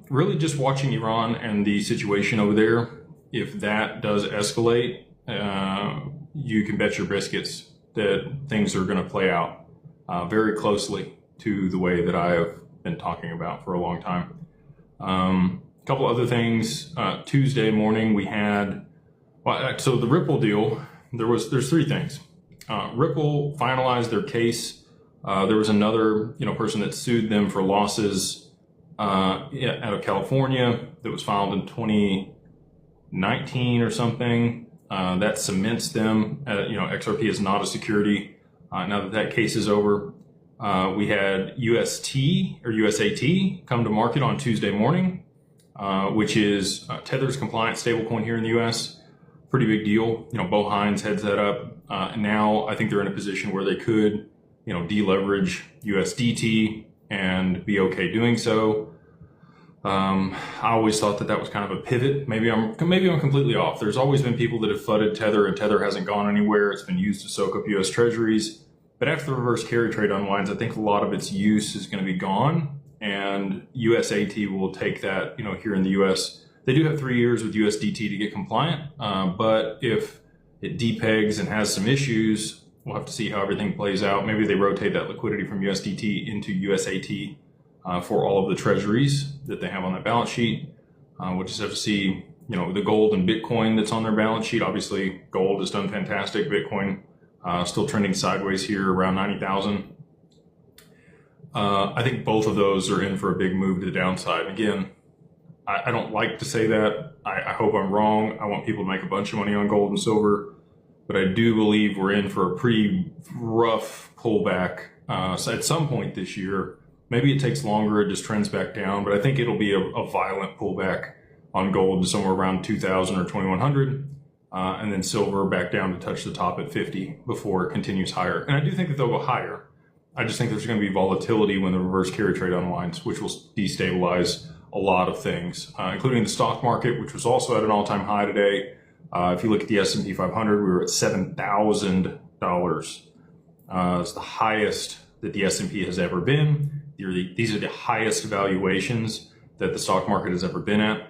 Really just watching Iran and the situation over there. If that does escalate, you can bet your biscuits that things are going to play out very closely to the way that I have been talking about for a long time. A couple other things. Tuesday morning we had, so the Ripple deal, there's three things. Ripple finalized their case. There was another person that sued them for losses out of California that was filed in 2019 or something. That cements them. XRP is not a security. Now that case is over, we had UST or USAT come to market on Tuesday morning, which is Tether's compliant stablecoin here in the US. Pretty big deal. Bo Hines heads that up. Now I think they're in a position where they could, deleverage USDT and be okay doing so. I always thought that was kind of a pivot. Maybe I'm completely off. There's always been people that have flooded Tether, and Tether hasn't gone anywhere. It's been used to soak up US Treasuries. But after the reverse carry trade unwinds, I think a lot of its use is going to be gone, and USAT will take that. Here in the US, they do have 3 years with USDT to get compliant. But if it depegs and has some issues, we'll have to see how everything plays out. Maybe they rotate that liquidity from USDT into USAT for all of the treasuries that they have on that balance sheet. We'll just have to see, the gold and Bitcoin that's on their balance sheet. Obviously, gold has done fantastic. Bitcoin still trending sideways here around 90,000. I think both of those are in for a big move to the downside. Again, I don't like to say that. I hope I'm wrong. I want people to make a bunch of money on gold and silver, but I do believe we're in for a pretty rough pullback. So at some point this year, maybe it takes longer, it just trends back down, but I think it'll be a violent pullback on gold to somewhere around 2,000 or 2,100, and then silver back down to touch the top at 50 before it continues higher. And I do think that they'll go higher. I just think there's going to be volatility when the reverse carry trade unwinds, which will destabilize a lot of things, including the stock market, which was also at an all-time high today. If you look at the S&P 500, we were at $7,000. It's the highest that the S&P has ever been. These are the highest valuations that the stock market has ever been at.